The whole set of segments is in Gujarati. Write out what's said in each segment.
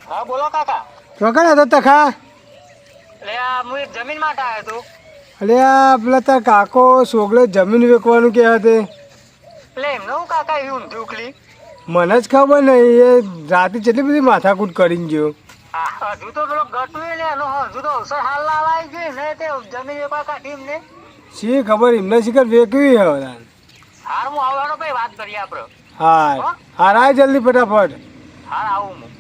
હા બોલો કાકા. ચોકન હતો તખા? એટલે આ હું એક જમીન માટે આવ્યો હતો. અલે આ પેલા તાર કાકો સોગલે જમીન વેચવાનું કે હતી. એટલે એમને હું કાકા એવી ઊંધી ઉકલી. મને જ ખબર નહીં, એ રાતે કેટલી બધી માથાકૂટ કરીને ગયો. હજુ તો પેલો ગટુ ને એનો હજુ તો અવસર હાલ લાવાઈ ગઈ ને તે જમીન વેપાર કાઢી એમને. શી ખબર એમને શિખર વેચવી હવે. હાર હું આવવાનો ભાઈ વાત કરીએ આપણે. હા હાર આય જલ્દી ફટાફટ. હાર આવું હું.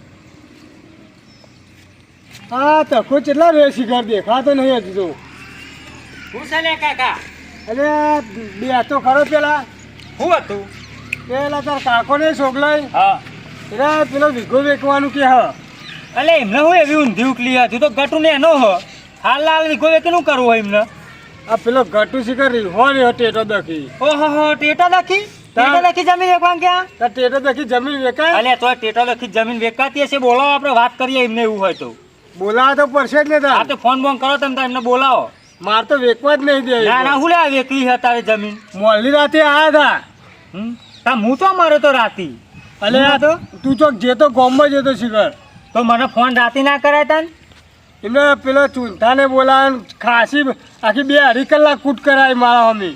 હા તકો કેટલા રે શિખર દેખાતો નહીં હજુ તો. શું છે લે કાકા? અરે બે તો ખરો પેલા શું હતું? પેલા તાર કાકો ને સોગલાય હા એટલે પેલો વીઘો વેચવાનું કે હ. એટલે એમને હું એવી ઊંધી ઉકલી હજુ તો ગટુ ને એનો હ હાલ લાલ વિકો વેકનું કરવું હોય એમને. આ પેલો ઘટુ શિખર રીહો ને ટેટો દખી. ઓહો ટેટા લખી જમીન વેકવા ક્યાં? તાર ટેટો દખી જમીન વેચાય. અલે તો ટેટા લખી જમીન વેકાતી હશે. બોલાવો આપણે વાત કરીએ એમને એવું હોય તો. બોલાવા તો પડશે જ ને તાર. હા તો ફોન બોન કરો તમે એમને બોલાવો. માર તો વેચવા જ નહીં દે. ના ના હું લે વેકલી છે તારે જમીન. મોલી રાતે આયા હતા. તા હું તો મારો તો રાતી. અલે આ તો તું ચોક જે તો ગોમમાં જતો શિખર. તો મને ફોન રાતી ના કરાય તાન. એમને પેલો ચૂંટાને બોલાવે ખાસી આખી 2-2.5 કલાક કૂટ કરાય મારા મમ્મી.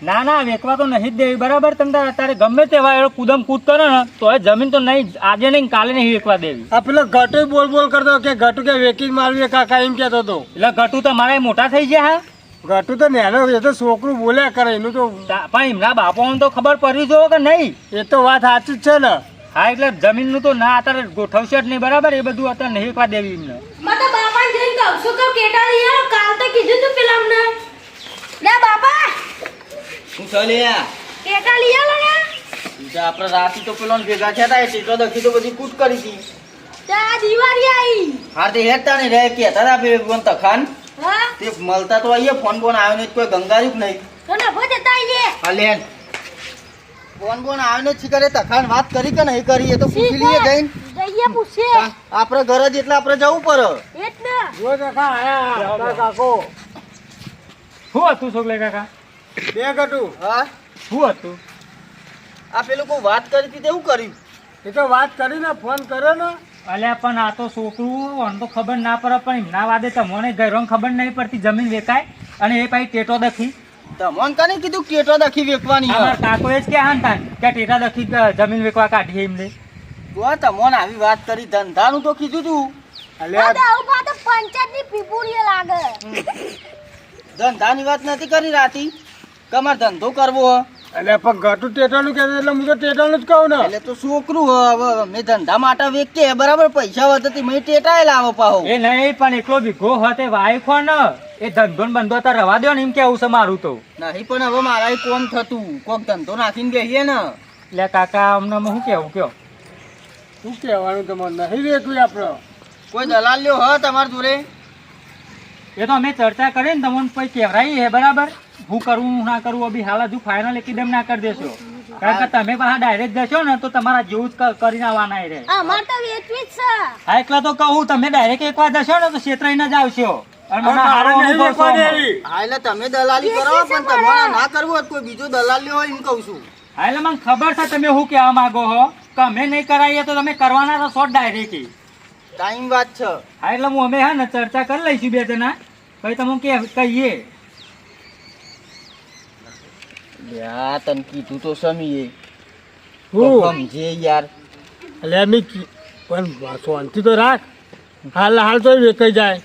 ના ના વેચવા તો નહીં જ દેવી બરાબર. તમે તારે ગમે તેવા એનો કુદમ કૂદ કરો ને તો એ જમીન તો નહીં આજે નહીં કાલે નહીં વેચવા દેવી. આ પેલો ઘટુ બોલ બોલ કરતો કે ઘટુ કે વેચી મારવી કાકા એમ કહેતો હતો. એટલે ગટુ તો મારા મોટા થઈ ગયા હા. ઘટુ તો નેનો એ તો છોકરું બોલ્યા કરે એનું તો. પણ એમના બાપાઓને તો ખબર પડવી જોઈએ કે નહીં. એ તો વાત સાચી જ છે ને. હા એટલે જમીનનું તો ના અત્યારે ગોઠવશે જ નહીં બરાબર. એ બધું અત્યારે નહીં વેચવા દેવી એમને. માતા બાપાને જઈને કહું છું કે કેટા લઈ આવો. કાલ તો કીધું તું પેલા અમને. લે બાપા શું ચાલ્યા કેટા લઈ આવો ને. આપણે રાતી તો પેલો ભેગા થયા હતા ટેટો દખી તો બધી કૂટ કરી હતી. ત્યાં દિવાળી આવી. હા તે હેડતા ને રહે કે હતા પેલું તખાન હા તે મળતા તો આઈએ ફોન બોન આવ્યો નહીં કોઈ ગંગાર્યું જ નહીં. તો ને ભો જતા આઈએ. હા લેન ફોન બોન આવ્યો ને શિખરે તખાન વાત કરી કે નહીં કરી એ તો પૂછી લઈએ જઈને. જઈએ પૂછીએ. આપણે ઘર જ એટલે આપણે જવું પડે. એટલે જો દેખા આયા તાર કાકો. શું હતું છોકલે કાકા? બે ઘટુ. હા શું હતું? આ પેલું કોઈ વાત કરી હતી તે શું કર્યું? એ તો વાત કરીને ફોન કર્યો ને. અલ્યા પણ આ તો છોકરું ઓન તો ખબર ના પડે પણ એમના વાદે તમને ઘરોને ખબર નહીં પડતી જમીન વેચાય અને એ પાછી ટેટો દખી. તમને કને કીધું ટેટો દખી વેચવાની અમારા કાકો એ જ કે હાન તાન કે ટેટા દખી જમીન વેચવા કાઢી એમને. તો તમને આવી વાત કરી ધંધાનું તો કીધું તું. અલ્યા માતા આવું પાછો પંચાયતની પીપુડીએ લાગે. ધંધાની વાત નથી કરી રાતી તમારે ધંધો કરવો હો. અલ્યા પણ ઘટુ ટેટાનું કહેતો એટલે હું તો ટેટાનું જ કહું ને. એટલે તો છોકરું હવે મેં ધંધા માટે વેચે બરાબર પૈસા વધતી મેં ટેટાય લાવો પાહો. એ નહીં પણ એકલો વીઘો હતે વાયફો ને એ ધંધો ને બંધો તો રવા દો ને એમ કેવું છે મારું તો. નહીં પણ હવે મારા કોમ થતું કોક ધંધો નાખીને બેસીએ ને. એટલે કાકા અમને શું કેવું કયો? શું કહેવાનું તમારે નહીં વેચવું આપણે. કોઈ દલાલ લ્યો હ તમારી જોડે? એ તો અમે ચર્ચા કરી ને તમને પછી કહેવરાઈ હે બરાબર. હું કરું ના કરું અભી હાલ હજુ ફાઇનલ એકદમ ના કરી દેશો. કારણ કે તમે પાછા ડાયરેક્ટ જશો ને તો તમારા જેવું જ કરીને આવવાના રહે. અમાર તો વેચવી જ છે. હા એટલે તો કહું તમે ડાયરેક્ટ એકવાર જશો ને તો છેતરાઈને જ આવશો. અને મને સારો અનુભવ છે આમાં. હા એટલે તમે દલાલી કરો પણ તમારે ના કરવું હોય કોઈ બીજો દલાલ લ્યો હોય એમ કહું છું. હા એટલે મને ખબર છે તમે શું કહેવા માંગો છો કે અમે નહીં કરાવીએ તો તમે કરવાના તો શોર્ટ ડાયરેક્ટ. ટાઈમ વાત છે. હા એટલે હું અમે હા ને ચર્ચા કરી લઈશું બે જણા પછી તમે કહીએ. યા તને કીધું તો સમીએ હું સમજે યાર. અલ્યા મેં પણ શાંતિ તો રાખ. હાલ તો વેચાઈ જાય.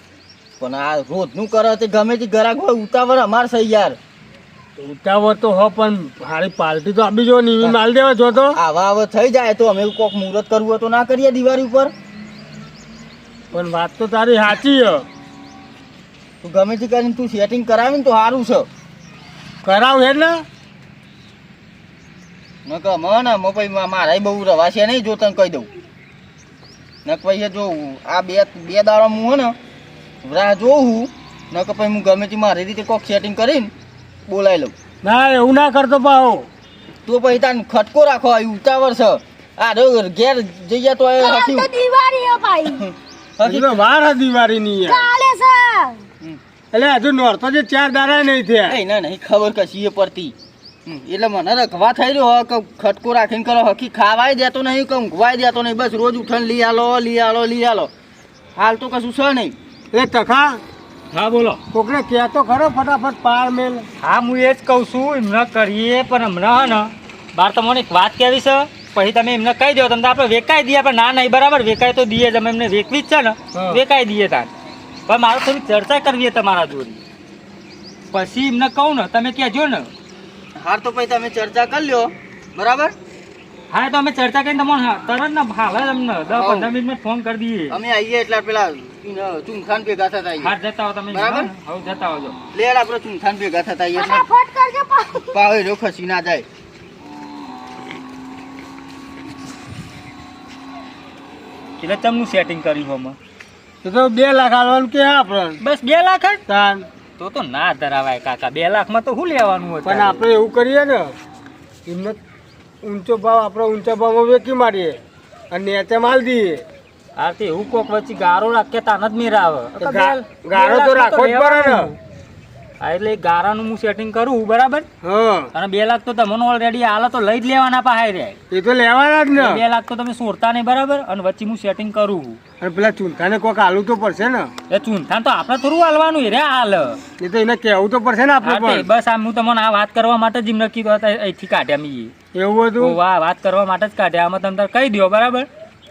પણ આ રોજનું કરો તે ગમે તે ગ્રાહક હોય ઉતાવળ અમાર સહી યાર. ઉતાવળ તો હો પણ હારી પાર્ટી તો આપી જો ને માલ દેવા જો તો. આવા હવે થઈ જાય તો અમે કોક મુહૂર્ત કરવું હોય તો ના કરીએ દિવાળી ઉપર. પણ વાત તો તારી સાચી હ. તું ગમે તે કરીને તું સેટિંગ કરાવીને તો સારું છે. કરાવ હે ને ન કે મને પછી મારા બહુ રવાશે નહીં જો તને કહી દઉં. ન પછી જો આ બે દાડા હું હે ને રાહ જોઉં ન કે પછી હું ગમે તે મારી રીતે કોક સેટિંગ કરીને બોલાવી લઉં. ના એવું ના કરતો પાહો. તો પછી તાર ખટકો રાખો આવી ઉતાવળ છે. આ ઘેર જઈએ તો એ કાલ તો દિવાળી હે ભાઈ. હજી તો વાર હ દિવાળીની યાર. કાલે છે. એટલે હજુ નોરતો જે 4 દાડા નહીં થયા. ના નહીં ખબર કશી એ પડતી. એટલે મને રખવા થઈ રહ્યો કે ખટકો રાખીને કરો હકી ખાવાય દેતો નહીં કે ઊંઘવાય દેતો નહીં, બસ રોજ ઉઠાને લઈ આલો. હાલ તો કશું છે નહીં. એ ટકા હા બોલો. કોકને કહેતો ખરો ફટાફટ પાર મેલ. હા હું એ જ કહું છું એમને કરીએ, પણ હમણાં હે ને બાર તમને એક વાત કહેવી છે, પછી તમે એમને કહી દો તમને આપણે વેકાઈ દઈએ. પણ ના નહીં બરાબર, વેકાઈ તો દઈએ જ, અમે એમને વેકવી જ છે ને, વેકાઈ દઈએ તાર. પણ મારે થોડી ચર્ચા કરવી તમારા જોડે, પછી એમને કહું ને તમે કહેજો ને. હાર તો પછી તમે ચર્ચા કરી લ્યો બરાબર. હા તો અમે ચર્ચા કરીને તમને તરત ને હાલ જ અમને 10-15 મિનિટમાં ફોન કરી દઈએ. અમે આવીએ એટલે પેલા ચૂંખાન ભેગા થતા આવીએ. હા જતા હો તમે બરાબર. હવે જતા આવજો. લેડ આપણે ચૂંખાન ભેગા થતા આવીએ એટલે ફટાફટ કરજો પાછું. પાવે જો ખસી ના જાય. એટલે તમનું સેટિંગ કર્યું હમણાં તો 2 લાખ આલવાનું કે આપણે બસ 2 લાખ જ તાન. તો ના ધરાવાય કાકા. 2 લાખમાં તો શું લેવાનું હોય? પણ આપણે એવું કરીએ ને, એમને ઊંચો ભાવ આપણે ઊંચા ભાવમાં વેચી મારીએ અને નીચે માલ દઈએ. આ તો એવું કોક વચ્ચે ગારો રાખે તાન જ મેરા આવે. ગાળો તો રાખવો જ પડે ને. હા એટલે એ ગારાનું હું સેટિંગ કરું બરાબર. હા અને 2 લાખ તો તમને ઓલરેડી આલે તો લઈ જ લેવાના પાહે રે. એ તો લેવાના જ ને. 2 લાખ તો તમે સોરતા નહીં બરાબર. અને વચ્ચે હું સેટિંગ કરું. અને પેલા ચૂંથાને કોક આલવું તો પડશે ને. એ ચૂંથાન તો આપણે થોડું હાલવાનું રે હાલ. એ તો એને કહેવું તો પડશે ને આપણે હા તે પણ. બસ આમ હું તમને આ વાત કરવા માટે જ એમ નક્કી કરતા અહીંથી કાઢ્યા મી. એવું હતું. વાહ વાત કરવા માટે જ કાઢ્યા. આમાં તમે કહી દો બરાબર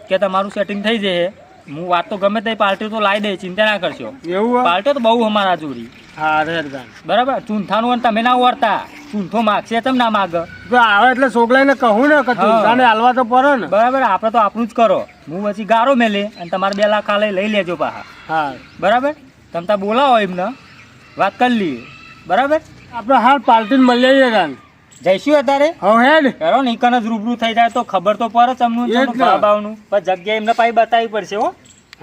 કે તમારું સેટિંગ થઈ જાય. હું વાત તો ગમે તે પાર્ટી તો લાવી દે, ચિંતા ના કરશો. એવું પાર્ટી તો બહુ અમારા જોડી હા રે બરાબર. ચૂંથાનું અને તમે ના ઓરતા. ચૂંથો માગશે તમે ના માગ તો આવે એટલે છોકરાને કહું ને કે ચૂંથાને હાલવા તો પડે ને. બરાબર. આપણે તો આપણું જ કરો. હું પછી ગારો મેલે અને તમારે 2 લાખ ખાલે લઈ લેજો પાહા. હા બરાબર. તમે ત્યાં બોલાવો એમને વાત કરી લઈએ બરાબર. આપણે હાલ પાર્ટીને મળી આવીએ કાન. જઈશું અત્યારે હવે હેડ કરો ને જ રૂબરૂ થઈ જાય તો ખબર તો પડે તમને એ જ ને. ભાવનું. પણ જગ્યા એમને પાછી બતાવવી પડશે હો.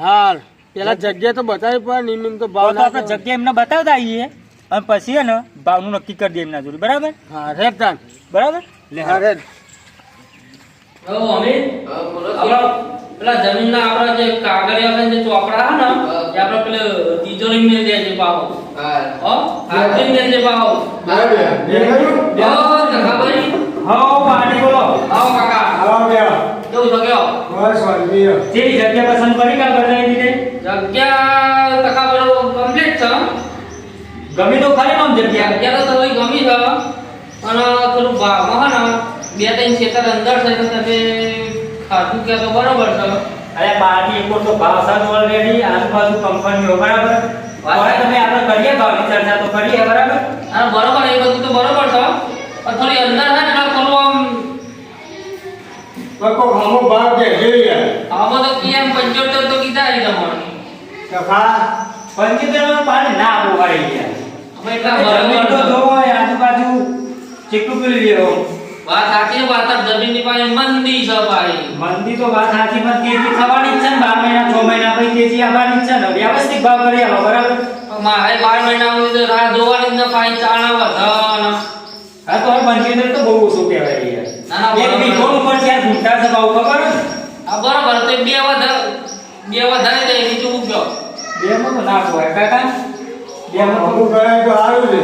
હાલ પેલા જગ્યા તો બતાવી પડે ને એમ તો ભાવ તો આપણે જગ્યા એમને બતાવતા આવીએ અને પછી હે ને ભાવનું નક્કી કરી દઈએ એમના જોડે બરાબર. હા રેડ તાન. બરાબર લે હા રેડ. પેલા જમીનના આપણા જે કાગળિયા છે, જે ચોપડા છે ને, એ આપણે પેલે તિજોરી મેં દેજે પાવો. હાથથી દેજે પાવો. કાકાભાઈ, હા પાણી બોલો. આવો કાકા. કેવું છો કયો? જે જગ્યા પસંદ કરી કાલ બતાવી દીધી. જગ્યા કાકાભાઈ કમ્પ્લીટ છે. ગમી તો ખરી આમ જગ્યા. જગ્યા તો થોડી ગમી છે, અને થોડું ભાવમાં છે ને 2-3 ખેતર અંદર છે, તો તમે ખાધું કે તો બરોબર છે. અરે બાકી એક તો ભાવ સાદ ઓલરેડી આજુબાજુ કંપનીઓ બરાબર. હવે તમે આપણે કરીએ ભાવની ચર્ચા તો કરીએ બરાબર. હા બરોબર, એ બધું તો બરોબર છે, પણ થોડી અંદર છે ને થોડું આમ પક્કો ઘણો ભાવ કે જોઈએ. આમાં તો કેમ 75 તો કીધા છે તમારે. સફા 75 પાણી ના પોવાઈ ગયા. અમે એટલા જમીન તો બરોબર જોવો હોય આજુબાજુ ચીકુ પેલી લેવો. વાત સાચી છે, વાત જમીનની પાસે મંદી છે ભાઈ. મંદી તો વાત સાચી પણ તેજી થવાની જ છે ને. 12 મહિના 6 મહિના પછી તેજી આવવાની જ છે ને. વ્યવસ્થિત ભાવ કરી આવો બરાબર. મારે 12 મહિના સુધી તો રાહ જોવાની ને પાણી ચાણા વધન. હા તો 75 તો બહુ ઓછું કહેવાય યાર. ના, ના, એક બરાબર. વીઘો ઉપર ચાર ગુંઠા છે ભાવ ખબર ને. આ બરોબર, તો બે વધારે જાય બીજું મૂકજો. બેમાં તો ના પોવાય કાકા. બેમાં તો અમુક કરાય તો સારું છે.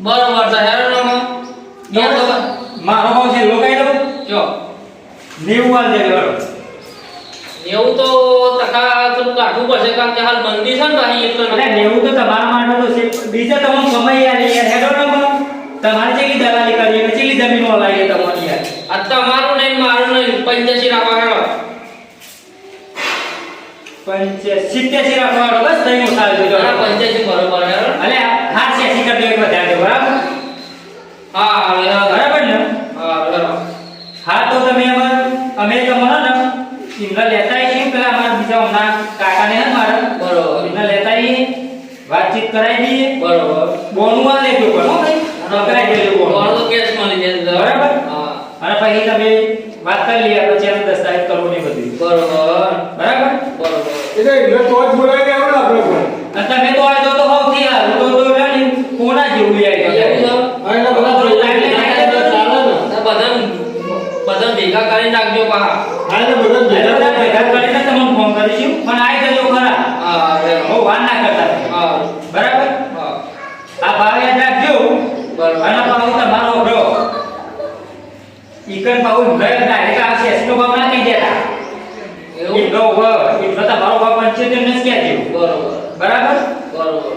બરોબર છે હેરો બે તો મારો ભાવ છે લોકાઈ દઉં જો 90 વાળ દે બરાબર. એવું તો ટકા થોડું કાઢવું પડશે, કારણ કે હાલ મંદી છે ને ભાઈ એટલે એટલે 90 તો તમારા માટે તો છે. બીજા તમને સમય યાર હેડો ને તમારે જેટલી દલાલી કરીએ ને જેટલી જમીનો લાવીએ તમારી યાર. આ તમારું નહીં મારું નહીં 85 રાખવા હેરો. 85 રાખવાનો બસ તઈનો સાલ જો. 85 બરોબર હેરો. અલે હા 86 કરી દે વધારે દે બરાબર. હા હેરો. બરાબર ને. હા હેરો. હા તો તમે અમે તમને ને ઇન્દ્ર લેતા આવીએ પેલા અમારા બીજા હમણાં કાકાને હે મારા બરોબર. ઇન્દ્ર લેતા આવીએ વાતચીત કરાવી દઈએ. બરોબર. બોનું આ લેજો પણ હો ભાઈ. કરાવી દેજો બોનું. બોલ તો કેસ મળી જાય બરાબર. હા અને પછી તમે વાત કરી લઈએ પછી એનો દસ્તાવેજ કરવો ને બધું બરોબર. બરાબર. બરોબર. એટલે એટલે તો જ બોલાવી દેવું ને આપણે પણ. અને તમે તો આ તો સૌથી હારું તો ને કોના જેવું લઈ આવી એવું તો હા, એટલે બધા થોડું લાઈન લાઈન ચાલે ને. બધા ભેગા કરી નાખજો પા. હા, એટલે બધા એટલે બધા ભેગા ભેગા કરીને તમને ફોન કરીશું પણ આવી જજો ખરા. હા બહુ વાર ના કરતા. હા બરાબર. હા આ ભાવ યાદ રાખજો. બરોબર. અને પાછું તમારો બ્રો ઈકન પાઉ ગયે ડાયરેક્ટ આ 80 નો ભાવ ના કહી દેતા એવું? એટલો એટલો તમારો ભાવ 75 ને જ કહેજો બરાબર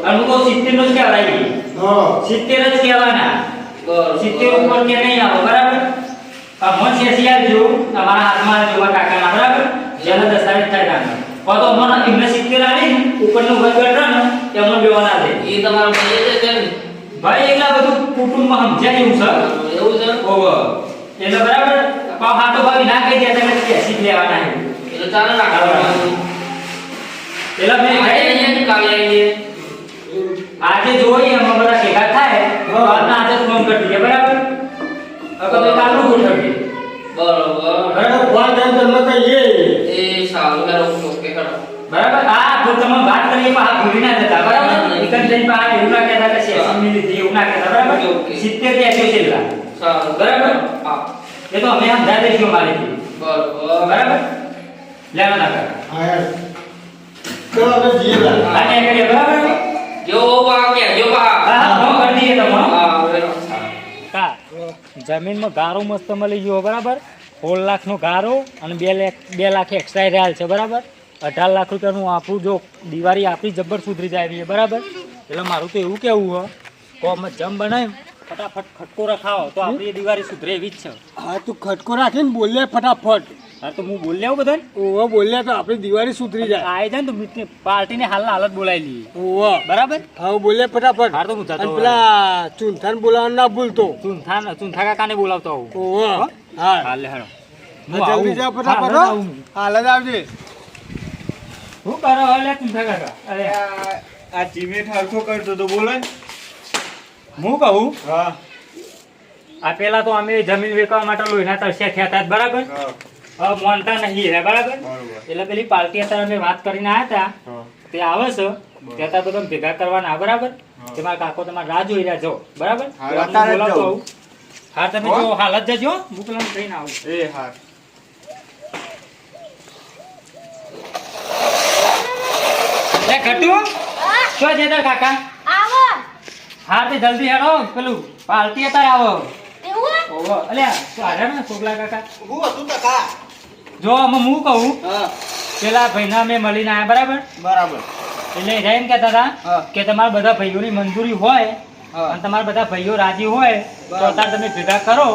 અને હું તો 70 નો જ કહેવાય હા 70 જ કહેવાના 70 ઉપર કે નહીં આવો બરાબર આ મન 80 આવજો તમારા હાથમાં જોવા કાકાના બરાબર જેનો દસ્તાવેજ થાય કાકા તો મને એમને 70 આલી ઉપરનું વગર ને તેમને બેવાના દે એ તમારો ભાઈ છે કેમ ભાઈ એટલા બધું કુટુંબમાં સમજ્યા જેવું છે એવું છે ઓહો એટલે બરાબર પાવ હાથો ભાવી ના કહી દે તમે 80 લેવાના છે એટલે ચાલો ના કાઢવાનું પેલા મેં કાલે આવીએ આજે જોઈએ અમે બધા ભેગા થાય તો આજના આજે ફોન કરી દઈએ બરાબર હવે કાલનું ગોઠવીએ બરોબર ફોન કરીને તમને કહીએ એ સારું કરો ઓકે કરો બરાબર હા તો તમે વાત કરીએ પણ આ ભૂલી ના જતા બરાબર એકન જઈને પા એવું ના કહેતા કે 80 મિનિટ એવું ના કહેતા બરાબર ઓકે. 70 કે 80 છેલ્લા સારું બરાબર હા એ તો અમે સમજા દઈશું મારેથી બરોબર બરાબર લેવા ના કર હા યાર ચલો આપણે જઈએ તાર. આ ને કરીએ બરાબર જો બા કે જો બા હા ફોન કરી દઈએ તમને હા બરાબર કા જમીનમાં ગારો મસ્ત મળી ગયો બરાબર 16 લાખનો ગારો અને 2 લાખ એક્સ્ટ્રા રેલ છે બરાબર 18 લાખ રૂપિયાનું આપણું જો દિવાળી આપણી જબ્બર સુધરી જાય રહી બરાબર એટલે મારું તો એવું કેવું હો કોમ જમ બનાવી ફટાફટ ખટકો રખાવો તો આપણી એ દિવાળી સુધરે એવી જ છે હા તું ખટકો રાખીને બોલે ફટાફટ હા તો હું બોલી આવું બધાને ઓવા બોલ્યા તો આપણી દિવાળી સુધરી જાય આવી જાય ને તો મિત્ર પાર્ટીને હાલના હાલત બોલાવી લઈએ ઓવા બરાબર હા બોલે ફટાફટ હા તો હું જતો અને પેલા ચૂંથાને બોલાવવાનું ના ભૂલતો ચૂંથા કાકાને બોલાવતો આવું ઓવા હા હાલ લે હેડો જલ્દી જા ફટાફટ હો. હાલ જ આવજે હું કરો હાલે ચૂંથા કાકા અરે આ જીમેટ હરખો કરતો તો બોલે હું કહું હા આ પેલા તો અમે જમીન વેચવા માટે લોહીના તરસ્યા થયા હતા બરાબર હવે મોનતા નહીં રહ્યા બરાબર એટલે પેલી પાર્ટી અત્યારે અમે વાત કરીને આવ્યા હતા તે આવે છે તે અત્યારે બધા ભેગા કરવાના બરાબર તે મારા કાકો તમારે રાહ જોઈ રહ્યા છો બરાબર તે હું અત્યારે જ બોલાવતો જાઉં. આવું. હા તમે જો હાલત જજો હું પેલા ટ્રેન આવું એ હા લે ઘટુ શું છે તાર કાકા આવો હા તે જલ્દી હેડો પેલું પાર્ટી અત્યારે આવો એવું ઓહો અલ્યા તું હારે ને છોકલા કાકા હું હતું ટકા જો અમે હું કહું હા પેલા ભાઈના મેં મળીને આવ્યા બરાબર બરાબર એટલે એ એમ કહેતા હતા હા. કે તમારા બધા ભાઈઓની મંજૂરી હોય હા. અને તમારા બધા ભાઈઓ રાજી હોય તો બરાબર. અત્યારે તમે ભેગા કરો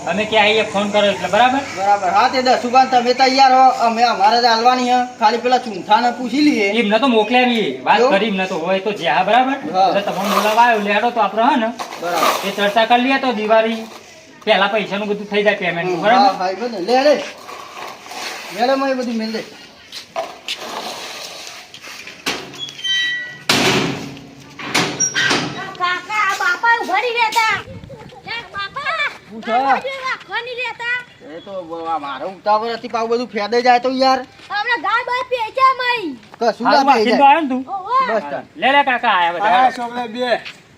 અમે કે આવીએ ફોન કરો એટલે બરાબર બરાબર હા તે દસુભાન તમે તૈયાર હો અમે અમારે જ હાલવાની હે ખાલી પેલા ચૂંઠાને પૂછી લઈએ એમને તો મોકલાવી વાત એવું? કરી એમને તો હોય તો જ્યાં બરાબર હા. એટલે તમને બોલાવા આવ્યો લેડો તો આપણે હે ને બરાબર એ ચર્ચા કરી લઈએ તો દિવાળી પહેલા પૈસાનું બધું થઈ જાય પેમેન્ટ હા બરાબર હા એ બધું લે લે મેડમ એ બધું મેલ દે કાકા આ બાપા ઉભરી રહેતા લે બાપા શું છે? રાખવાની રહેતા એ તો મારે ઉતાવળ હતી પાછું બધું ફેદે જાય તો યાર હમણાં ગાય બાય પેચા મઈ કશું હાલ ના થઈ વાંચીને તો જાય આવ્યો ને તું ઓહો બસ તાર લે લે કાકા આયા હા બધા છોકરા બે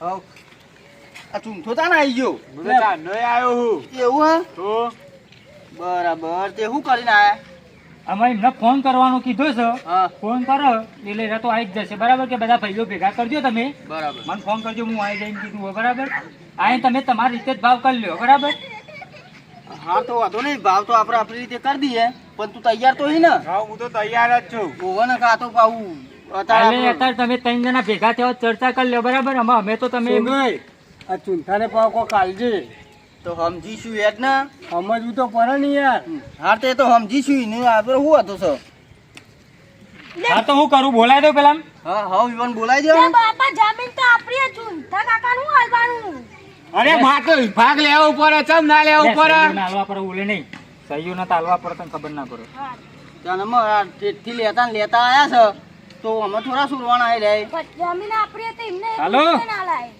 હવ. આ ચૂંઠો તાને આવી ગયો મને ચાંદો આવ્યો હું એવું હે તો બરાબર તે શું કરીને આયા અમે એમને ફોન કરવાનો કીધો છે હા ફોન કરો એટલે એ તો આવી જ જશે બરાબર કે બધા ભાઈઓ ભેગા કરજો તમે બરાબર મને ફોન કરજો હું આવી જઈને કીધું હોય બરાબર આઈને તમે તમારી રીતે જ ભાવ કરી લ્યો બરાબર હા તો વાંધો નહીં ભાવ તો આપણે આપણી રીતે કરી દઈએ પણ તું તૈયાર તો હી ને હા હું તો તૈયાર જ છું ઓવર ને કા તો પાવું એટલે અત્યારે અત્યારે તમે 3 જણા ભેગા થયા હોત, ચર્ચા કરી લ્યો બરાબર અમે તો તમે છોકરાઈ, આ ચૂંથાને પાવ કો કાલજે તો સમજીશું એ જ ને સમજવું તો પડે ને યાર હા તે તો સમજીશું ને આપણે શું હતું સર હા તો હું કરું બોલાય દો પેલા હા હા વિવાન બોલાઈ દો લે બાપા જમીન તો આપણી જ ઝૂંઠા કાકાનું હાલવાનું અરે ભાગ લેવો પડે ચમ ના લેવો પડે નાલવા પર ઓલે નહીં સહીઓ ના તાલવા પર તને ખબર ના પડે ત્યાં અમારા ટેટથી લેતા ને લેતા આયા છે તો અમે થોડા સુરવાના આવી જાય પણ જમીન આપણી હતી એમને એક હાલો. રૂપિયા ના લાય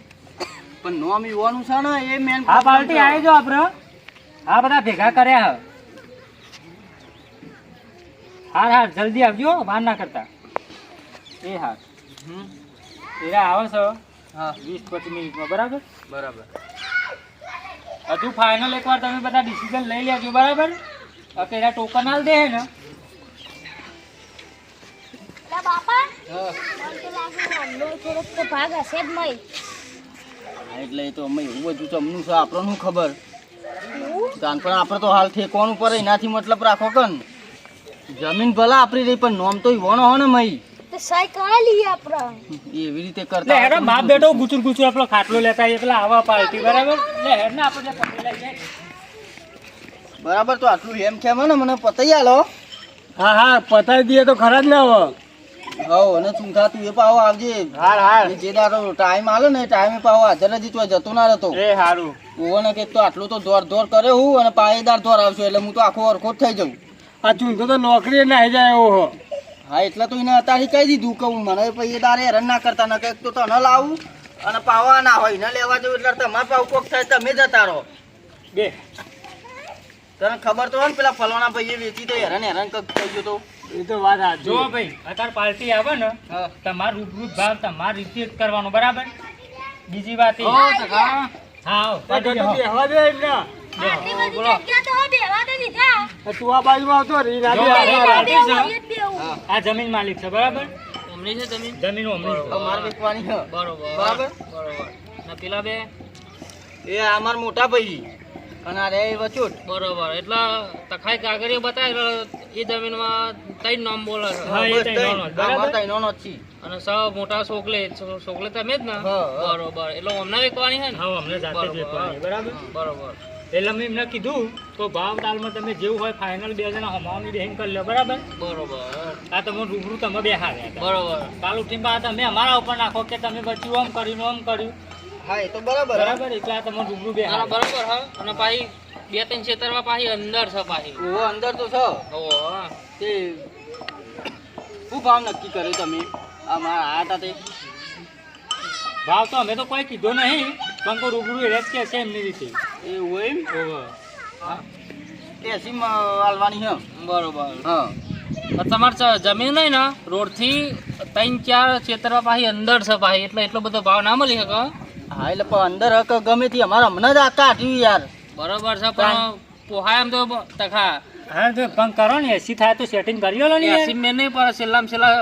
પણ નોમ યુવાનું છે ને એ મેન હા પાર્ટી આવી જો આપણે હા બધા ભેગા કર્યા હા હા જલ્દી આવજો વાર ના કરતા એ હા એ આવે છે હા 20-25 મિનિટમાં બરાબર બરાબર હજુ ફાઇનલ એકવાર તમે બધા ડિસિઝન લઈ લેજો બરાબર અત્યારે ટોકન હાલ દે ને લે બાપા હા મને તો લાગે હમલો થોડોક તો ભાગ હશે જ મઈ એટલે એ તો અમે એવું બધું ચમનું છે આપણને શું ખબર એવું તાન પણ આપણે તો હાલ ઠેકવાનું પર એનાથી મતલબ રાખો કન જમીન ભલા આપણી રહી પણ નોમ તો ઈવોનો હો ને મઈ તો સહી કરાવી લઈએ આપણે. એવી રીતે એટલે કરતા હેડો બાપ બેટો ગુચુર ગુચુર આપણો ખાટલો લેતા આવીએ, પેલા આવા પાર્ટી બરાબર. એટલે હેડ ને આપણે પકડી લઈ જાય. બરાબર તો આટલું એમ કેમ ને મને પતાઈ આલો. હા હા પતાવી દઈએ તો ખરા જ ને હવે. હવ અને ચૂંઠા તું એ પાવો આવજે. હાર હાર. એ જે દાડો ટાઈમ આલે ને એ ટાઈમે પાવો હાજર જ તો જતો ના રહેતો. એ સારું. ઓને કે તો આટલું તો દોર દોર કરે હું અને પાયેદાર દોર આવશો એટલે હું તો આખો અરખો જ થઈ જાઉં. આ ચૂંટો તો નોકરી નાહી જાય એવો હો. હા એટલે તો એને અત્યારે કહી દીધું કે હું મને પાયેદાર હેરાન ના કરતા ન કે તો ન લાવું અને પાવા ના હોય ન લેવા જવું એટલે તમારે પાવ કોક થાય તમે જતા રહો. બે તને ખબર તો હોય ને પેલા ફલાણા ભાઈએ વેચી તો હેરાન હેરાન થઈ ગયો તો. એ તો વાત સાચી. જો ભાઈ અત્યારે પાર્ટી આવે ને હા. તમારે રૂબરૂ જ ભાવ તમારી રીતે જ કરવાનો બરાબર. બીજી વાત એ હો ટકા હા આવો, આ પાર્ટી ઘરનું જાઓ. બેહવા દે એમને. આટલી બધી જગ્યા તો બેહવા તો દીધા. તું આ બાજુમાં આવતો રહી ના જો બે આ આગળ. પાર્ટી છે. અહીંયા જ બેહવું. આ જમીન માલિક છે બરાબર. એમની છે જમીન જમીન અમની છે. મારે વેચવાની છે. બરોબર બરાબર. બરોબર ને પેલા બે એ આ મારા મોટા ભાઈ અને આ રે એ વચોટ. બરોબર એટલે તખાઈ કાગળિયો બતાવે એટલે એ જમીનમાં ત્રણ નામ બોલે છે હા, એ બસ ત્રણ ત્રણ. નો જ, આ બરાબર. મારા ત્રણનો જ છે. અને સૌ મોટા છોકલે તમે જ ને હા, હા. બરોબર એટલે અમને વેચવાની છે ને હા અમને જાતે જ વેચવાની, બરાબર. બરોબર એટલે મેં એમને કીધું તો ભાવ તાલમાં તમે જેવું હોય ફાઇનલ બે જણા હમાવાની બેહીન કરી લો બરાબર. બરોબર આ તમે રૂબરૂ તમે બેહાડ્યા હતા. બરોબર કાલ ઉઠીને પાછા તમે અમારા ઉપર નાખો કે તમે પછી ઓમ કર્યું ઓમ કર્યું હા એ તો બરાબર. બરાબર. એટલે આ તમે રૂબરૂ હા બેહાડ્યા. બરોબર હા અને પાછી બે ત્રણ ક્ષેત્રમાં પાછી અંદર છે પાછી ઓહો અંદર તો છે. ઓહો હા. તે શું ભાવ નક્કી કર્યો તમે આ મારા આયા હતા તે? ભાવ તો અમે તો કોઈ કીધો નહીં પણ તો રૂબરૂ એ જ કે છે એમની રીતે. એવું હોય એમ? ઓહો. એ સીમ હાલવાની છે. બરોબર હા તો તમારે જમીન નહીં ને રોડથી ત્રણ ચાર ક્ષેત્રમાં પાછી અંદર છે પાછી એટલે એટલો બધો ભાવ ના મળી શકે હા એટલે પણ અંદર હક ગમે તે અમારે હમણાં જ આ કાઢ્યું યાર. બરોબર છે પણ પોહાય એમ તો તખા હા તો પણ કરો ને 80 થાય તો સેટિંગ કરી લો ને યાર. 80 મેં નહીં પડે છેલ્લામાં છેલ્લા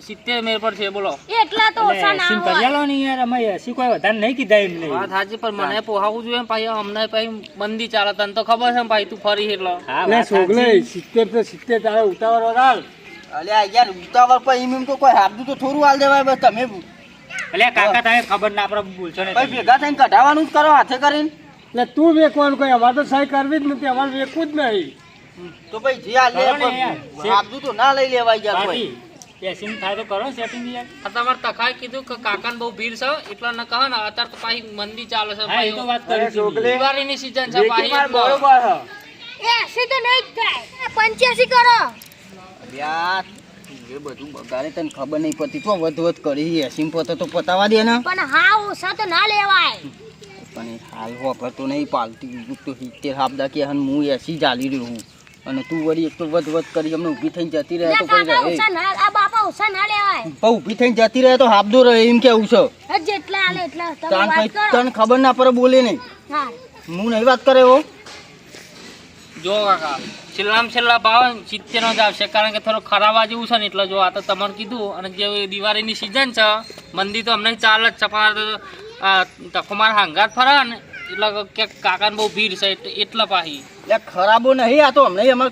70 મેં પર છે બોલો એટલા તો ઓછા ના 80 કરી હોય. લો ને યાર. અમે 80 કોઈ વધારે નહીં કીધા એમને. વાત સાચી પણ મને પોહાવું જોઈએ પાછી અમને પાછી બંદી ચાલે તને તો ખબર છે ને ભાઈ તું ફરી એટલે હા એટલે વાત છોકલે સાચી. 70 તો 70 તારે ઉતાવળ વધાર. અલ્યા યાર ઉતાવળ પર એમ તો કોઈ હાથું તો થોડું હાલ દેવાય બસ તમે એટલે કાકા તમે ખબર ના આપણે બોલશો ને ભાઈ ભેગા થઈને કઢાવવાનું જ કરો હાથે કરીને. એટલે તું વેકવાનું કોઈ અમારે તો સહી કરવી જ નથી, અમારે વેકવું જ નહીં. તો ભાઈ જે હાલ લે કરો ને યાર. પણ હાથું તો ના લઈ લેવાય યાર કોઈ. પાર્ટી 80 થાય તો કરો સેટિંગ યાર. આ તમારે તખાએ કીધું કે કાકાને બહુ ભીડ છે એટલે ન કહે ને અત્યારે તો પાછી મંદી ચાલે છે હા એ તો વાત અરે કરી છોકરી. હતી. દિવાળીની સીઝન છે વેકી પાછી માર એટલે. બરોબર હ. એ 80 તો નહીં જ થાય. 85 કરો. યાર એ બધું બગાડે તને ખબર નહીં પડતી તો વધ કરી એસીમ પતો તો પતાવા દે ને. પણ હા ઓછા તો ના લેવાય. પણ એ હાલ વાપરતો નહીં પાલતી તો 70 હાબદા કે હન હું એસી ચાલી રહ્યો હું અને તું વળી એક તો વધ કરી અમને ઊભી થઈને જતી રહે લે તો કોઈ કાકા રહે ઓછા ના આ બાપા ઓછા ના લેવાય. પણ ઊભી થઈને જતી રહે તો હાબદો રહે એમ કેવું છે. હે જેટલા આલે એટલા તમે તાન વાત કરો. તને ખબર ના પડે બોલે નહીં. હા હું નહીં વાત કરે હો. જો કાકા છેલ્લામાં છેલ્લા ભાવ 70 નો જ આવશે કારણ કે થોડો ખરાબા જેવું છે ને એટલે જો આ તો તમારે કીધું અને જે દિવાળીની સિઝન છે મંદી તો અમને ચાલે જ છે પણ આ તો તખો મારા હાંગાત ફરે ને એટલે કે કાકાને બહુ ભીડ છે એટલે પાછી એટલે ખરાબો નહીં આ તો હમણાં અમારે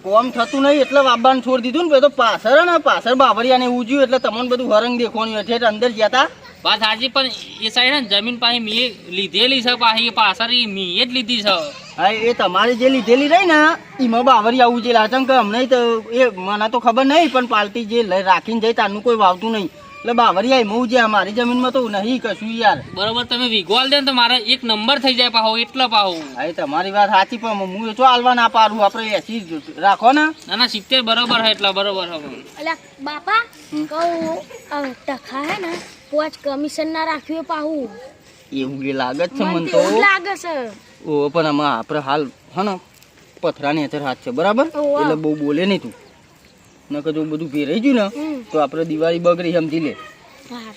કોમ થતું નહીં એટલે વાબાને છોડી દીધું ને તો પાછળ ને પાછળ બાબરિયાને ઉજ્યું એટલે તમને બધું હરંગ દેખવાનું એટલે અંદર ગયા હતા. વાત સાચી પણ એ સાઈડ ને જમીન પાછી મીએ લીધેલી છે પાછી એ પાછળ એ મીએ જ લીધી છે હા એ તમારી જે લીધેલી રહી ને એમાં બાવરિયા ઉજેલા હતા કે હમણાં તો એ મને તો ખબર નહીં પણ પાલટી જે લઈ રાખીને જાય તારનું કોઈ વાવતું નહીં એટલે બાવરિયા એમાં ઉજે મારી જમીનમાં તો નહીં કશું યાર. બરોબર તમે વિગવાલ દે ને તો મારે એક નંબર થઈ જાય પાહો એટલે પાહો હા એ તમારી વાત સાચી પણ હું એ તો હાલવા ના પાડું આપણે એસી રાખો ને. ના ના 70 બરોબર છે એટલે બરોબર છે અલ્યા બાપા કહું ટખા હે ને પોચ કમિશન ના રાખ્યું પાહું. એવું એ લાગે જ છે મને મને તો તો. એવું લાગે છે. ઓ પણ આમાં આપણે હાલ હે ને પથરાની અસર હાથ છે બરાબર ઓવા. એટલે બહુ બોલે નહીં તું નકર જો બધું ભેરાઈ ગયું ને હમ. તો આપણે દિવાળી બગડી સમજી લે. હા.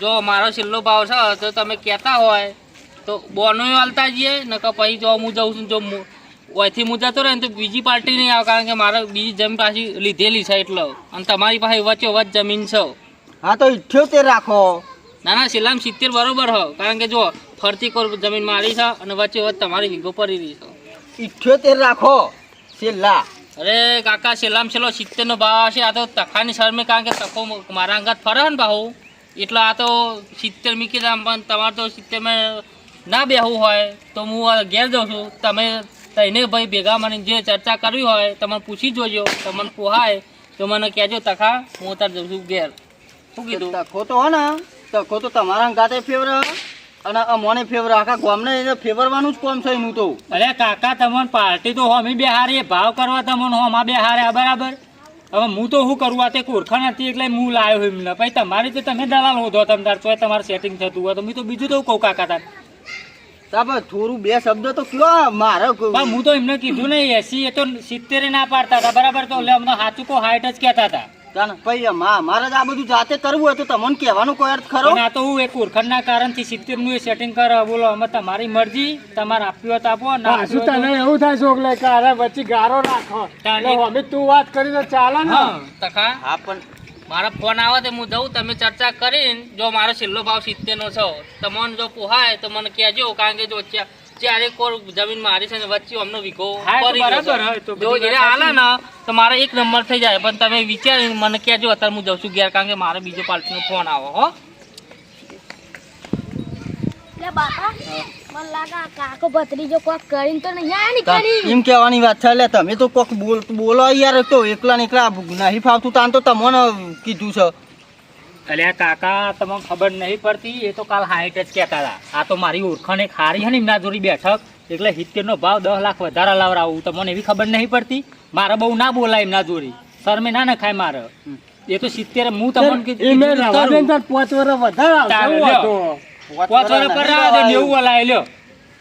જો મારો છેલ્લો ભાવ છે તો તમે કહેતા હોય તો બોનોય હાલતા જઈએ નકર પછી જો હું જાઉં છું જો ઓયથી હું જતો રહે ને તો બીજી પાર્ટી નહીં આવે કારણ કે મારે બીજી જમીન પાછી લીધેલી છે એટલે અને તમારી પાસે વચ્ચે વચ્ચ જમીન છે હા તો 78 રાખો. ના ના છેલ્લામાં 70 બરોબર હો કારણ કે જો ફરતી કોર જમીન મારી છે અને વચ્ચે વચ્ચે તમારી વીઘો પડી રહી છે. 78 રાખો છેલ્લા. અરે કાકા છેલ્લામાં છેલ્લો 70 નો ભાવ હશે. આ તો તખાની શરમે કારણ કે તખો મારા અંગાત ફરે ને ભાવ એટલે આ તો 70 મૂકી દે. પણ તમારે તો 70 માં ના બેહવું હોય તો હું ઘેર જાઉં છું. તમે તઈને ભાઈ ભેગા મને જે ચર્ચા કરવી હોય તમે પૂછી જોજો. તમને પોહાય તો મને કહેજો તખા હું તાર જઉં છું ઘેર. શું કીધું? તખો તો હો ને તખો તો તમારા ગાતે ફેવર અને અમોને ફેવર આખા ગામને એને ફેવરવાનું જ કોમ છે એનું તો. અરે કાકા તમને પાર્ટી તો હોમી બેહારી ભાવ કરવા તમને હોમાં બેહાર્યા બરાબર. હવે હું તો શું કરું આ તે ઓળખાણ હતી એટલે હું લાવ્યો એમને. પછી તમારી તો તમે દલાલ હોધો તમે તાર ચોય તમારે સેટિંગ થતું હોય તો મેં તો બીજું તો કહું કાકા તાર. તાપ થોડું બે શબ્દ તો કયો મારે. પણ હું તો એમને કીધું નહીં 80 એ તો 70 ના પાડતા હતા બરાબર. તો એટલે અમને સાચું કો 60 જ કહેતા હતા. ભાઈ મારે જ આ બધું જાતે કરવું હોય તો તમને કહેવાનું કોઈ અર્થ ખરો? પણ આ તો હું એક ઓળખાણના કારણથી 70 નું સેટિંગ કરે. બોલો અમે તમારી મરજી તમારે આપવી હોય તો આપો ના પાછું તને એવું થાય છોકલે કે અરે વચ્ચે ગારો રાખો તાને- એટલે અમે તું વાત કરી તો ચાલે ને. હા. તખા હા પણ મારા ફોન આવે તો હું જઉં. તમે ચર્ચા કરીને જો મારો છેલ્લો ભાવ 70 નો છો તમને જો પોહાય તો મને કહેજો. કારણ કે જો ચારે કોર જમીન મારી છે ને વચ્ચે અમનો વીઘો હા, તો પડી ગયો બરાબર છે. હોય તો જો બધી એને વાત આલે ને તો મારે 1 નંબર થઈ જાય. પણ તમે વિચારીને મને કહેજો. અત્યારે હું જઉં છું ઘેર કારણ કે મારે બીજો પાર્ટીનો ફોન આવો હો. લે બાપા મને લાગે આ કાકો ભત્રીજો કોક કરીને તો નહીં આયા ને કરી. એમ કહેવાની વાત છે. એટલે તમે તો કોક બોલો યાર. તો એકલા ને એકલા નહીં ફાવતું તાન તો તમને કીધું છે. અલ્યા કાકા તમને ખબર નહીં પડતી. એ તો કાલ 60 જ કહેતા હતા. આ તો મારી ઓળખાણ એક હારી છે ને એમના જોડી બેઠક એટલે 70 નો ભાવ 10 લાખ વધારે લાવરાવું. તમને એવી ખબર નહીં પડતી. મારે બહુ ના બોલાય એમના જોડી. શરમે ના નખાય મારે. એ તો 70 હું તમને એ મેં રવા દે ને તાર 5 વર્ષ વધારે આવશે. તારે એવું લ્યો. હતું. 5 વર્ષ પર રાહ દે 90 વલાય લ્યો.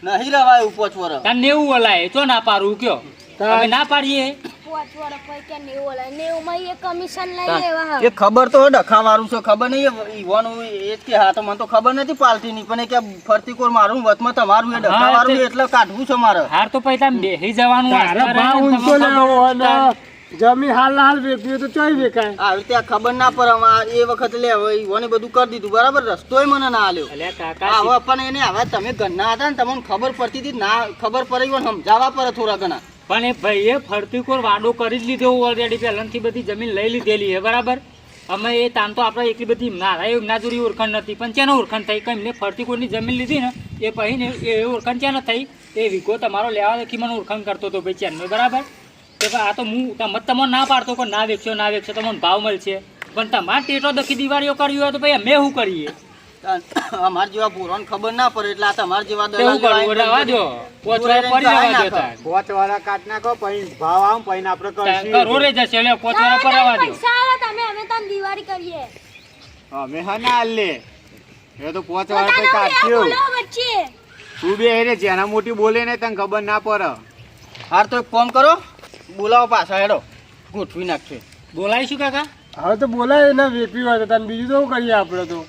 નહીં રવાયું 5 વર્ષ. તાર 90 વલાય તો ના પાડું કયો. તમે ના પાડીએ 5 વર્ષ પછી કે 90 લે 90 માં એ કમિશન લઈ લેવા. એ ખબર તો ડખા વાળું છે. ખબર નહીં ઈવાનું એ જ કે હા તો મને તો ખબર નથી પાલટી ની. પણ એ કે ફરતી કોર મારું વચમાં તમારું એ ડખા હા, વાળું તે- એટલે કાઢવું છે મારે. હાર તો પછી તમે બેસી જવાનું તારે ભાવ ઊંચો લેવો અને જમીન હાલ હાલ વેચવી તો ચોય વેચાય. આવી રીતે આ ખબર ના પડે. આમાં એ વખત લે હવે ઈવાને બધું કરી દીધું બરાબર. રસ્તોય મને ના આલ્યો. અલ્યા કાકા હા, હવે પણ એને હવે તમે ઘરના હતા ને તમને ખબર પડતી હતી ના ખબર પડે ઈવન સમજાવવા પડે થોડા ઘણા. પણ એ ભાઈએ ફરતી કોર વાડો કરી જ લીધો ઓલરેડી. પહેલાંથી બધી જમીન લઈ લીધેલી છે બરાબર. અમે એ તામ તો આપણે એટલી બધી ના જોડી ઓળખાણ નથી. પણ ચેનો ઓળખાણ થઈ કે એમને ફરતી કોરની જમીન લીધી ને એ પછી ને એ ઓળખાણ ચેનો થઈ એ વીઘો તમારો લેવા દેખી મને ઓળખાણ કરતો હતો ભાઈ ચેનનો બરાબર. તો આ તો હું તમને ના પાડતો કે ના વેચશો તમને ભાવ મળશે. પણ તમારે ટેટો દખી દિવાળીઓ કરવી હોય તો ભાઈ અમે શું કરીએ? અમાર જેવા પૂરોને ખબર ના પડે એટલે આ તમાર જેવા એવું કરવું રહેવા દો. પોચવા પડી રહેવા દો તાર. 5 વાળા કાઢ નાખો પછી ભાવ આમ પછી આપણે કરશું. કરો રે જશે એટલે પોચવા પર રહેવા દો. પૈસા આવે તમે અમે તને દિવાળી કરીએ. અમે હા ના લે એ તો 5 તો વાળા તને પછી કાઢશું. બોલાવો વચ્ચે. તું બે એને જેના મોટી બોલે ને તને ખબર ના પડે. હાર તો એક ફોન કરો બોલાવો પાછા હેડો ગોઠવી નાખશે. બોલાવીશું કાકા? હવે તો બોલાય એને વેચવી હોય તો તને બીજું તો શું કરીએ આપણે તો.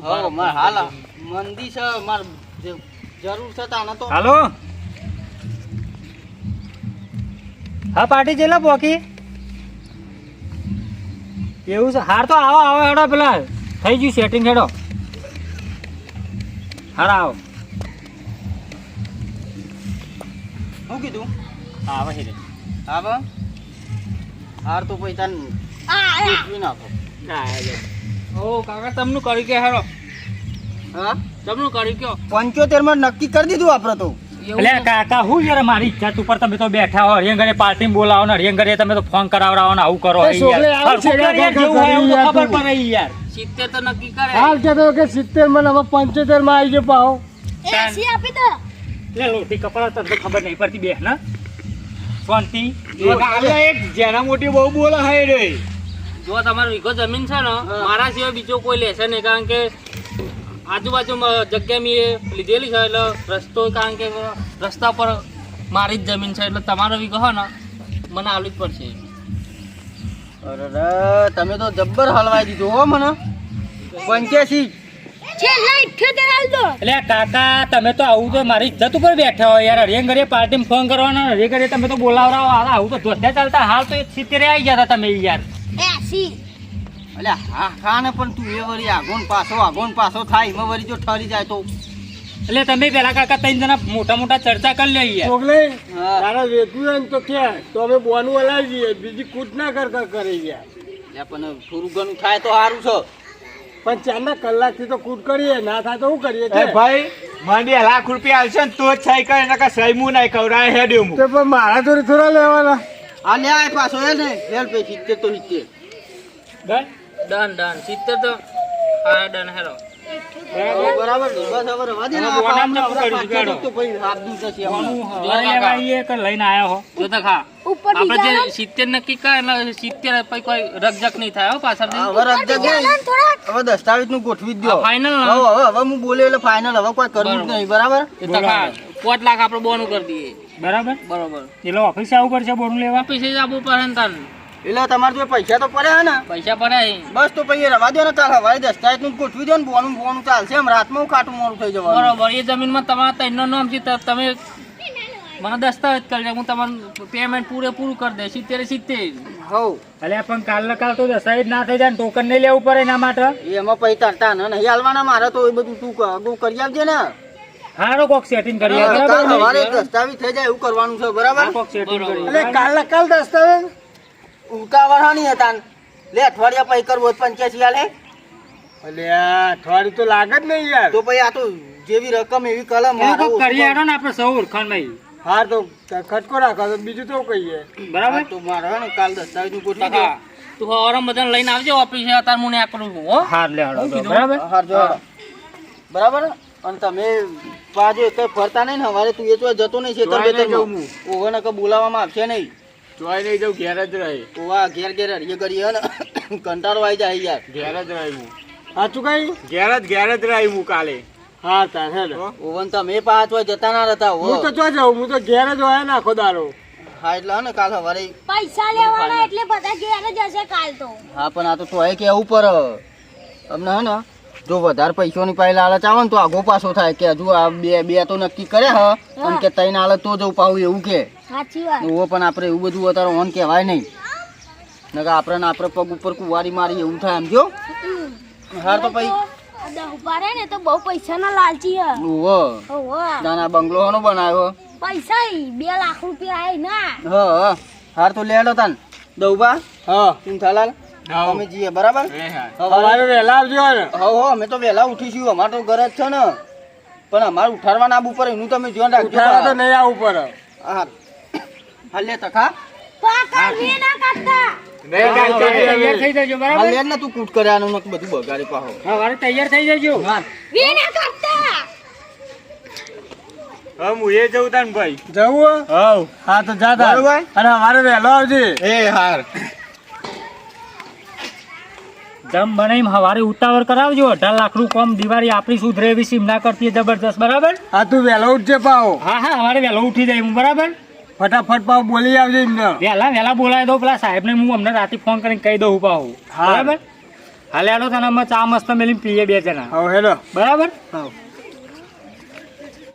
હા માર હાલ મંદી છે માર જરૂર છે તાને તો. હાલો હા પાર્ટી જેલા પોકી એવું છે. હાર તો આવો આવો હેડો પેલા થઈ ગયું સેટિંગ હેડો. હાર આવો શું કીધું? આવે છે રે. હા હાર તો પૈસા આ ગોઠવી નાખો. ઓ કાકા તમનું કરી કે હેરો હા તમનું કરી કયો 75 માં નક્કી કરી દીધું આપણે તો. એટલે કાકા હું યાર મારી ઈચ્છા ઉપર તમે તો બેઠા હો હરિયંગરે પાર્ટી બોલાવો ને હરિયંગરે તમે તો ફોન કરાવડાવો ને આવું કરો એ છોકરે આવું છે હરખું કરીએ, કાકા જેવું હોય એવું તો યાર ખબર તું. પડે ઈ યાર. 70 તો નક્કી કરે હાલ કહેતો કે 70 માં હવે 75 માં આવી ગયો પાહો. 80 આપી દો. લે લોટી કપડા તને તો ખબર નહીં પડતી બેહ ને શાંતિ. એક જેના મોટી બહુ બોલે હાય રે. જો તમારો વીઘો જમીન છે ને મારા સિવાય બીજો કોઈ લેશે નહીં. કારણ કે આજુબાજુમાં જગ્યા મેં લીધેલી છે એટલે રસ્તો કારણ કે રસ્તા પર મારી જ જમીન છે એટલે તમારો વીઘો હોય ને મને આલવું જ પડશે. અરે તમે તો જબ્બર હલવાઈ દીધું હો મને. 85 છેલ્લા 78 આલ દો. એટલે કાકા તમે તો આવું તો મારી ઇજ્જત ઉપર બેઠા હોય યાર. હરિયંગરે પાર્ટીમાં ફોન કરવાનો હરિયંગરે તમે તો બોલાવરાવો. આવું તો ધોધ્યા ચાલતા હાલ તો 70 આવી ગયા હતા તમે યાર. 80 અલ્યા હા ખા ને પણ તું એ વળી આગોન પાછો થાય એમાં વળી જો ઠરી જાય તો એટલે તમે પેલા કાકા 3 જણા મોટા મોટા ચર્ચા કરી લઈએ. મોકલે હા. તારા વેચવું હોય ને તો ક્યાં તો અમે બોનું હલાવી દઈએ, બીજી કૂટ ના કરતા કરી ગયા. લે પણ થોડું ઘણું થાય તો સારું છે. પણ 4 કલાકથી તો કૂટ કરીએ, ના થાય તો શું કરીએ એ ભાઈ મને 2 લાખ રૂપિયા આવશે ને તો જ સહી કરે નકર સહી હું નહીં કવરાય હેડ્યો હું. તો પણ મારા જોડે થોડા લેવાના. આ લે આ પાછો હે ને હેલ પે 70 તો 70. ડન? ડન 70 તો હા ડન હેરો. બરાબર ને? બસ હવે રવા દે ને. હવે આ બોનામ પાછળ નતું કર્યું, પાછળ તો ભાઈ હાથ દૂર થશે કોનું હમણાં. હવારે લેવા આવીએ કે લઈને આયા હો? જો તો ખા ઉપર આપણે બીજા જે 70 નક્કી કરે એટલે 70 પછી કોઈ રકજક નહીં થાય હો પાછળથી. હવે રખ દે ને. હવે દસ્તાવેજ નું ગોઠવી જ દો. આ final ને? હવે હું બોલ્યો એટલે ફાઇનલ. હવે કોઈ કરવું જ નહીં. બરાબર? એ તો ખા 5 લાખ આપણે બોનું કરી દઈએ. બરાબર? બરોબર એટલે ઓફિસે આવવું પડશે બોનું લેવા? ઓફિસે જ આવવું પડે ને તાન. એટલે તમારે જો પૈસા તો પડ્યા ને પૈસા પડ્યા બસ તો પછી રવા દો ને. કાલ હવારે દસ્તાવેજ નું ગોઠવી દો ને. બોનું ચાલશે. એમ રાતમાં કાટું મોડું થઈ જવાનું. બરોબર. એ જમીનમાં તમારા ત્રણનો નામ છે તો તમે મને દસ્તાવેજ કરી દે, હું તમને પેમેન્ટ પૂરેપૂરું કરી દે. 70 હવ અલ્યા પણ કાલ કાલ તો દસ્તાવેજ ના થઈ જાય ને ટોકન નહીં લેવું પડે એના માટે. એમાં પૈસા તરતા ને નહીં હાલવાના. મારે તો એ બધું તું અગાઉ કરી આપજે ને. હારો કોક સેટિંગ કરીએ. કાલ બરાબર? સવારે દસ્તાવેજ થઈ જાય એવું કરવાનું છે. બરાબર? કોક સેટિંગ કરીએ. એટલે કાલના કાલ દસ્તાવેજ ઉતાવળ નહીં હતા. લે અઠવાડિયા પછી કરવો હોય 85 હાલે અલ્યા અઠવાડિયું તો લાગે જ નહીં યાર. તો પછી આ તો જેવી રકમ એવી કલમ. એવું કોક કરીએ હેડો ને આપણે સૌ ઓળખાણભાઈ. હા તો ખટકો રાખો તો બીજું તો કહીએ. બરાબર? તો મારે હે ને કાલ દસ્તાવેજ નું ગોઠવી દો. ટકા તું હવારમાં બધાને લઈને આવજો ઓફિસે. અત્યારે હું ને કરું છું હો. હાર લે હાડો તો. બરાબર? હાર જો બરાબર. અને તમે પાછો કઈ ફરતા નહીં ને. હવારે તું એ તો જતો નહીં છે જોઈ નહીં જઉં હું. ઓવર ને કઈ બોલાવવામાં આવશે નહીં. જોઈ નહીં જવું ઘેર જ રહે. ઓવા ઘેર હડીએ કરીએ ને કંટાળો આવી જાય યાર. ઘેર જ રહી હું. સાચું કઈ? ઘેર જ રહી હું કાલે. હા તાર હેલો. ઓવન તમે પાંચ હોય જતા ના રહેતા હું તો જો જાઉં, હું તો ઘેર જ હોય ને આખો દારો. હા એટલે ને કાલ સવારે. પૈસા લેવાના એટલે બધા ઘેર જ હશે કાલ તો. હા પણ આ તો તોય કેવું પર અમને હે ને જો વધારે પૈસાની પાઈ લાલચ આવે ને તો આગો પાછો થાય કે હજુ આ બે તો નક્કી કરે હ અને કે તૈન હાલત તો જવું પાવું એવું કે સાચી વાત. એવો પણ આપણે એવું બધું અત્યારે ઓન કહેવાય નહીં. નકર આપણે પગ ઉપર કુવારી મારી એવું થાય એમ જો. હાર તો પછી ઉભા રહે ને તો બહુ પૈસા ના લાલચી હે. ઓહો ઓહો. નાના બંગલો હનો બનાવ્યો. પૈસા 2 લાખ રૂપિયા આય ના. હ હાર તો લેડો તાન દઉબા. હા તું થાલાલ અમે જઈએ. બરાબર? એ હા. સવારે વહેલા આવજો ને. હો અમે તો વહેલા ઉઠીશું. અમારે તો ગરજ છે ને પણ અમારે ઉઠાડવાના આબુ પર એનું તમે ધ્યાન ઉઠાડવા તો રાખજો. નહીં આવવું પડે. હા હાલ લે તખા. પાકા વે ના કાઢતા. નહીં કાલ તૈયાર થઈ જજો. હાલ બરાબર? લે ને તું કૂટ કર્યાનું ને બધું બગાડી પાહો. સવારે તૈયાર થઈ જજો. વે ના કાઢતા. હવે હું એ જવું તાન ભાઈ. જવું? હવ. હા તો જા તાર. બરોબર. અને અમારે વહેલો આવજે. એ હાર. જમ બનાવીને હવારે ઉતાવળ કરાવજો. 18 લાખનું કામ દિવાળી આપણી સુધરે એવી સીમના કરતી જબરદસ્ત. બરાબર? હા તું વહેલો ઉઠજે પાવો. હા હા હવારે વહેલો ઉઠી જાય હું. બરાબર? ફટાફટ પાવ બોલી આવજે એમને. વહેલા બોલાવી દઉં. પેલા સાહેબને હું અમને રાતે ફોન કરીને કહી દઉં પાહું. હા. બરાબર? હાલે હાલો તને અમે ચા મસ્ત મેલીને પીએ 2 જણા. હા હેલો. બરાબર? હા